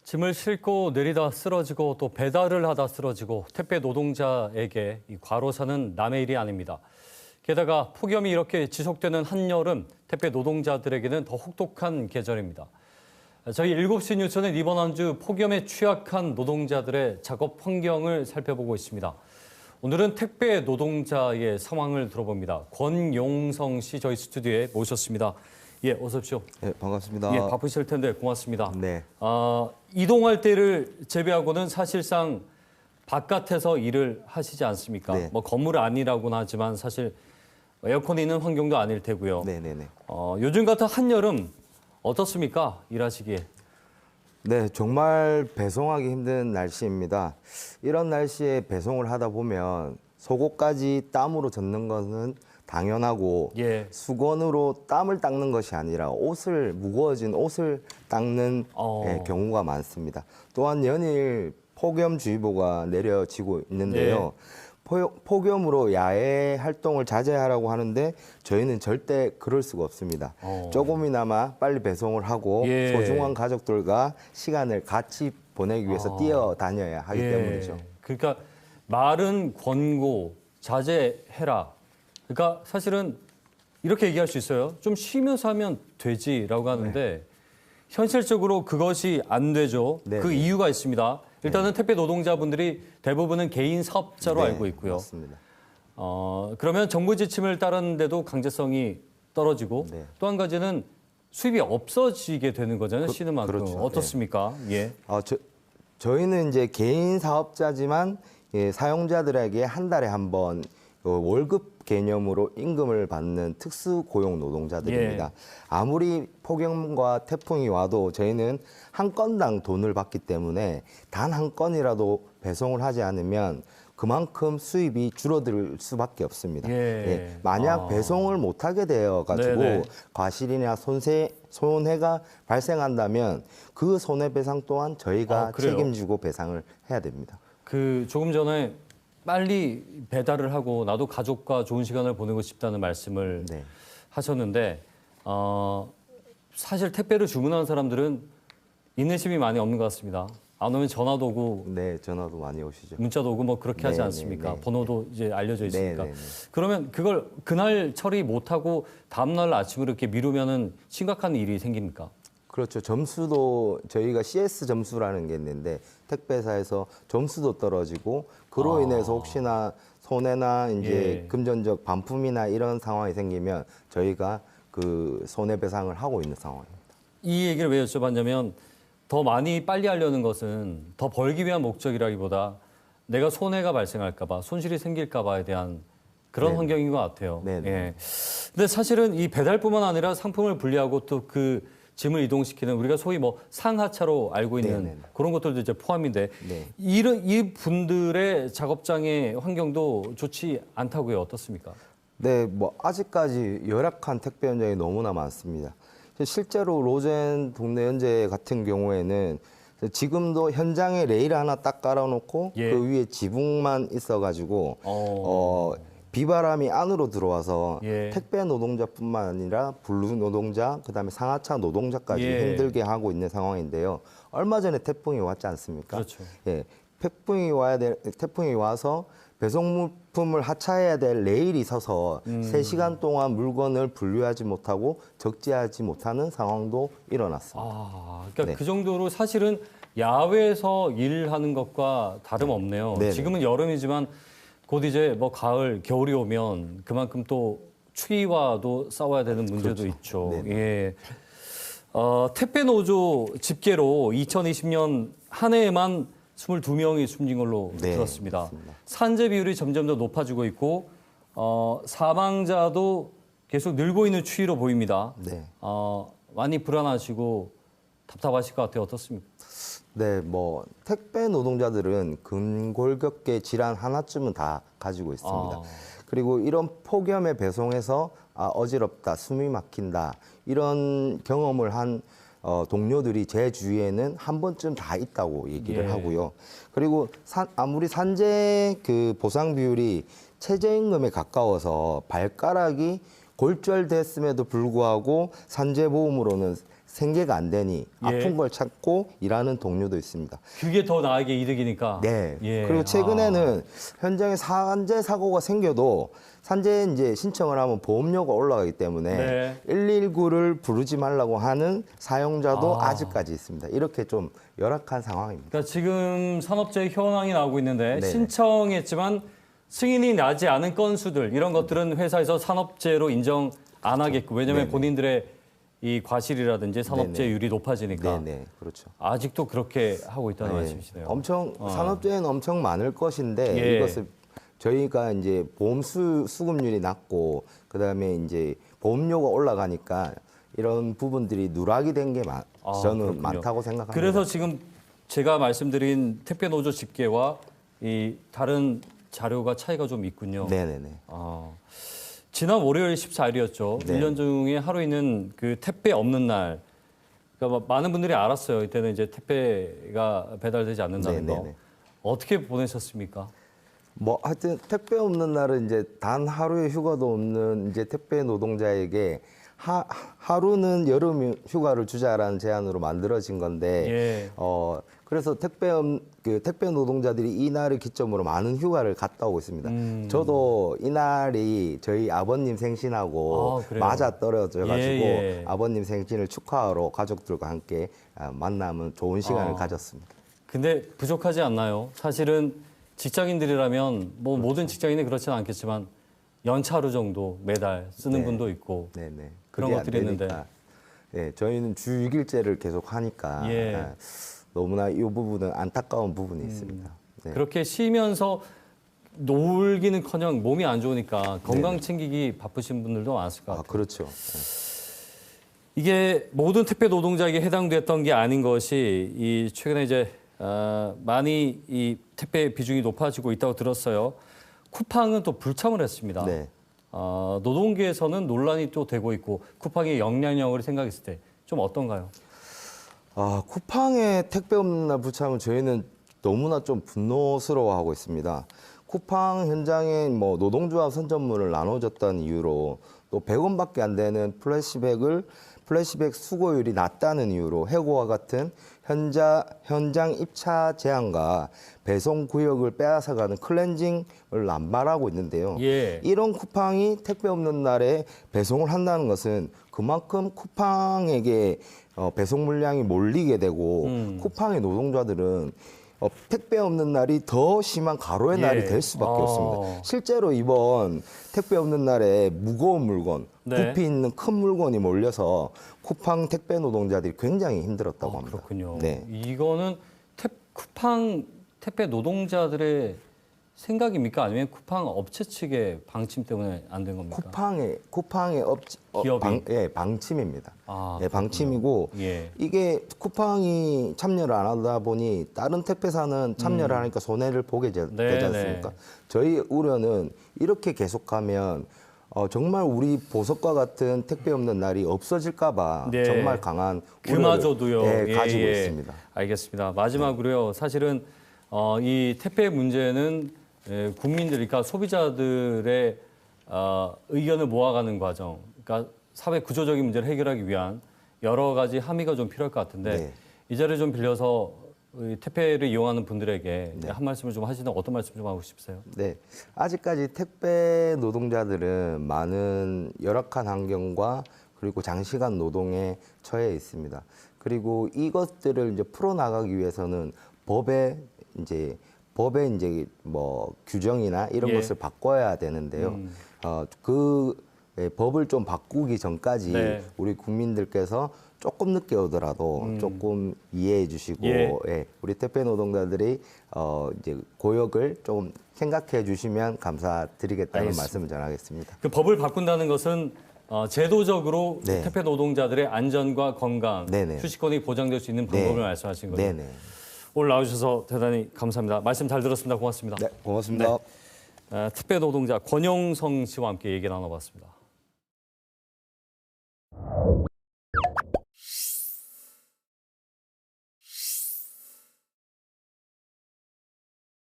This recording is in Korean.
짐을 싣고 내리다 쓰러지고 또 배달을 하다 쓰러지고 택배 노동자에게 이 과로사는 남의 일이 아닙니다. 게다가 폭염이 이렇게 지속되는 한여름, 택배 노동자들에게는 더 혹독한 계절입니다. 저희 7시 뉴스는 이번 한 주 폭염에 취약한 노동자들의 작업 환경을 살펴보고 있습니다. 오늘은 택배 노동자의 상황을 들어봅니다. 권용성 씨 저희 스튜디오에 모셨습니다. 예, 어서 오십시오. 네, 반갑습니다. 예, 바쁘실 텐데 고맙습니다. 네. 이동할 때를 제외하고는 사실상 바깥에서 일을 하시지 않습니까? 네. 뭐 건물 안이라고는 하지만 사실 에어컨이 있는 환경도 아닐 테고요. 네네네. 요즘 같은 한여름 어떻습니까? 일하시기에. 네, 정말 배송하기 힘든 날씨입니다. 이런 날씨에 배송을 하다 보면 속옷까지 땀으로 젖는 것은 당연하고 예. 수건으로 땀을 닦는 것이 아니라 무거워진 옷을 닦는 경우가 많습니다. 또한 연일 폭염주의보가 내려지고 있는데요. 폭염으로 야외 활동을 자제하라고 하는데 저희는 절대 그럴 수가 없습니다. 조금이나마 빨리 배송을 하고 예. 소중한 가족들과 시간을 같이 보내기 위해서 뛰어다녀야 하기 때문이죠. 그러니까 말은 권고, 자제해라. 그러니까 사실은 이렇게 얘기할 수 있어요. 좀 쉬면서 하면 되지라고 하는데 현실적으로 그것이 안 되죠. 네. 그 이유가 있습니다. 일단은 택배 노동자분들이 대부분은 개인 사업자로 네, 알고 있고요. 맞습니다. 그러면 정부 지침을 따르는데도 강제성이 떨어지고 네. 또 한 가지는 수입이 없어지게 되는 거잖아요. 쉬는 만큼. 그렇죠. 어떻습니까? 예. 저희는 이제 개인 사업자지만 사용자들에게 한 달에 한 번 월급 개념으로 임금을 받는 특수 고용 노동자들입니다. 예. 아무리 폭염과 태풍이 와도 저희는 한 건당 돈을 받기 때문에 단 한 건이라도 배송을 하지 않으면 그만큼 수입이 줄어들 수밖에 없습니다. 예. 만약 배송을 못하게 되어가지고 네네. 과실이나 손해가 발생한다면 그 손해배상 또한 저희가 그래요? 책임지고 배상을 해야 됩니다. 조금 전에 빨리 배달을 하고 나도 가족과 좋은 시간을 보내고 싶다는 말씀을 네. 하셨는데 사실 택배를 주문하는 사람들은 인내심이 많이 없는 것 같습니다. 안 오면 전화도 오고 네, 전화도 많이 오시죠. 문자도 오고 뭐 그렇게 하지 네, 않습니까? 네, 번호도 이제 알려져 있으니까. 네, 네, 네. 그러면 그걸 그날 처리 못하고 다음날 아침으로 이렇게 미루면은 심각한 일이 생깁니까? 그렇죠. 점수도 저희가 CS 점수라는 게 있는데 택배사에서 점수도 떨어지고 그로 인해서 혹시나 손해나 이제 예. 금전적 반품이나 이런 상황이 생기면 저희가 그 손해배상을 하고 있는 상황입니다. 이 얘기를 왜 여쭤봤냐면 더 많이 빨리 하려는 것은 더 벌기 위한 목적이라기보다 내가 손해가 발생할까 봐, 손실이 생길까 봐에 대한 그런 네네. 환경인 것 같아요. 네네. 예. 근데 사실은 이 배달뿐만 아니라 상품을 분리하고 또 그 짐을 이동시키는 우리가 소위 뭐 상하차로 알고 있는 네네네. 그런 것들도 이제 포함인데 네. 이 분들의 작업장의 환경도 좋지 않다고요. 어떻습니까? 네, 뭐 아직까지 열악한 택배 현장이 너무나 많습니다. 실제로 로젠 동네 현재 같은 경우에는 지금도 현장에 레일 하나 딱 깔아놓고 예. 그 위에 지붕만 있어가지고 비바람이 안으로 들어와서 예. 택배 노동자뿐만 아니라 분류 노동자, 그다음에 상하차 노동자까지 예. 힘들게 하고 있는 상황인데요. 얼마 전에 태풍이 왔지 않습니까? 그렇죠. 예, 태풍이 와서 배송물품을 하차해야 될 레일이 서서 3시간 동안 물건을 분류하지 못하고 적재하지 못하는 상황도 일어났습니다. 그러니까 네. 그 정도로 사실은 야외에서 일하는 것과 다름없네요. 네네. 지금은 여름이지만 곧 이제 뭐 가을, 겨울이 오면 그만큼 또 추위와도 싸워야 되는 문제도 그렇죠. 있죠. 네네. 예. 택배 노조 집계로 2020년 한 해에만 22명이 숨진 걸로 네, 들었습니다. 맞습니다. 산재 비율이 점점 더 높아지고 있고 사망자도 계속 늘고 있는 추이로 보입니다. 네. 많이 불안하시고 답답하실 것 같아요. 어떻습니까? 네, 뭐 택배 노동자들은 근골격계 질환 하나쯤은 다 가지고 있습니다. 그리고 이런 폭염에 배송해서 어지럽다, 숨이 막힌다 이런 경험을 한 동료들이 제 주위에는 한 번쯤 다 있다고 얘기를 예. 하고요. 그리고 아무리 산재 그 보상 비율이 최저임금에 가까워서 발가락이 골절됐음에도 불구하고 산재보험으로는 생계가 안 되니 예. 아픈 걸 찾고 일하는 동료도 있습니다. 그게 더 나에게 이득이니까. 네. 예. 그리고 최근에는 현장에 산재 사고가 생겨도 산재 이제 신청을 하면 보험료가 올라가기 때문에 네. 119를 부르지 말라고 하는 사용자도 아. 아직까지 있습니다. 이렇게 좀 열악한 상황입니다. 그러니까 지금 산업재해 현황이 나오고 있는데 네네. 신청했지만 승인이 나지 않은 건수들 이런 것들은 회사에서 산업재해로 인정 안 하겠고 왜냐하면 네네. 본인들의 이 과실이라든지 산업재해율이 높아지니까 네, 그렇죠. 아직도 그렇게 하고 있다는 네. 말씀이시네요. 엄청 산업재해는 엄청 많을 것인데 예. 이것을 저희가 이제 보험 수급률이 낮고 그다음에 이제 보험료가 올라가니까 이런 부분들이 누락이 된 게 저는 그렇군요. 많다고 생각합니다. 그래서 지금 제가 말씀드린 택배 노조 집계와 이 다른 자료가 차이가 좀 있군요. 네네네. 지난 월요일 14일이었죠. 네. 1년 중에 하루 있는 그 택배 없는 날. 그러니까 많은 분들이 알았어요. 이때는 이제 택배가 배달되지 않는다는 거. 네네네. 어떻게 보내셨습니까? 뭐 하여튼 택배 없는 날은 이제 단 하루의 휴가도 없는 이제 택배 노동자에게 하루는 여름 휴가를 주자라는 제안으로 만들어진 건데 예. 그래서 택배 노동자들이 이 날을 기점으로 많은 휴가를 갔다 오고 있습니다. 저도 이 날이 저희 아버님 생신하고 그래요? 맞아 떨어져가지고 예. 아버님 생신을 축하하러 가족들과 함께 만나면 좋은 시간을 아. 가졌습니다. 근데 부족하지 않나요? 사실은 직장인들이라면 뭐 그렇죠. 모든 직장인이 그렇지는 않겠지만 연차로 정도 매달 쓰는 네. 분도 있고 네네. 그런 그게 안 것들이 있는데. 되니까. 예, 저희는 주 6일제를 계속 하니까 예. 너무나 이 부분은 안타까운 부분이 있습니다. 네. 그렇게 쉬면서 놀기는커녕 몸이 안 좋으니까 건강 챙기기 바쁘신 분들도 많았을 것 같아요. 그렇죠. 이게 모든 택배 노동자에게 해당됐던 게 아닌 것이 이 최근에 이제 많이 이 택배 비중이 높아지고 있다고 들었어요. 쿠팡은 또 불참을 했습니다. 네. 노동계에서는 논란이 또 되고 있고 쿠팡의 영향력을 생각했을 때 좀 어떤가요? 쿠팡의 택배 없는 날 불참은 저희는 너무나 좀 분노스러워하고 있습니다. 쿠팡 현장에 뭐 노동조합 선전문을 나눠줬다는 이유로 또 100원밖에 안 되는 플래시백 수거율이 낮다는 이유로 해고와 같은 현장 입차 제한과 배송 구역을 빼앗아가는 클렌징을 남발하고 있는데요. 예. 이런 쿠팡이 택배 없는 날에 배송을 한다는 것은 그만큼 쿠팡에게 배송 물량이 몰리게 되고 쿠팡의 노동자들은 택배 없는 날이 더 심한 가로의 예. 날이 될 수밖에 없습니다. 실제로 이번 택배 없는 날에 무거운 물건, 네. 부피 있는 큰 물건이 몰려서 쿠팡 택배 노동자들이 굉장히 힘들었다고 합니다. 그렇군요. 네. 이거는 쿠팡 택배 노동자들의 생각입니까? 아니면 쿠팡 업체 측의 방침 때문에 안 된 겁니까? 쿠팡의 기업이? 방침입니다. 그렇군요. 방침이고 예. 이게 쿠팡이 참여를 안 하다 보니 다른 택배사는 참여를 하니까 손해를 보게 되지 네, 않습니까? 네. 저희 우려는 이렇게 계속하면 정말 우리 보석과 같은 택배 없는 날이 없어질까봐 네. 정말 강한 그마저도요. 우려를 가지고 예. 있습니다. 알겠습니다. 마지막으로요. 사실은 이 택배 문제는 국민들, 그러니까 소비자들의 의견을 모아가는 과정, 그러니까 사회 구조적인 문제를 해결하기 위한 여러 가지 함의가 좀 필요할 것 같은데 네. 이 자리를 좀 빌려서 이 택배를 이용하는 분들에게 네. 한 말씀을 좀 하시는 어떤 말씀 좀 하고 싶으세요? 네, 아직까지 택배 노동자들은 많은 열악한 환경과 그리고 장시간 노동에 처해 있습니다. 그리고 이것들을 이제 풀어 나가기 위해서는 법에 이제 뭐 규정이나 이런 예. 것을 바꿔야 되는데요. 법을 좀 바꾸기 전까지 네. 우리 국민들께서 조금 늦게 오더라도 조금 이해해 주시고 예. 우리 택배 노동자들이 이제 고역을 좀 생각해 주시면 감사드리겠다는 알겠습니다. 말씀을 전하겠습니다. 그 법을 바꾼다는 것은 제도적으로 네. 택배 노동자들의 안전과 건강, 네네. 휴식권이 보장될 수 있는 방법을 말씀하신 거죠. 네네. 오늘 나와주셔서 대단히 감사합니다. 말씀 잘 들었습니다. 고맙습니다. 네, 고맙습니다. 택배 노동자 권영성 씨와 함께 얘기 나눠봤습니다.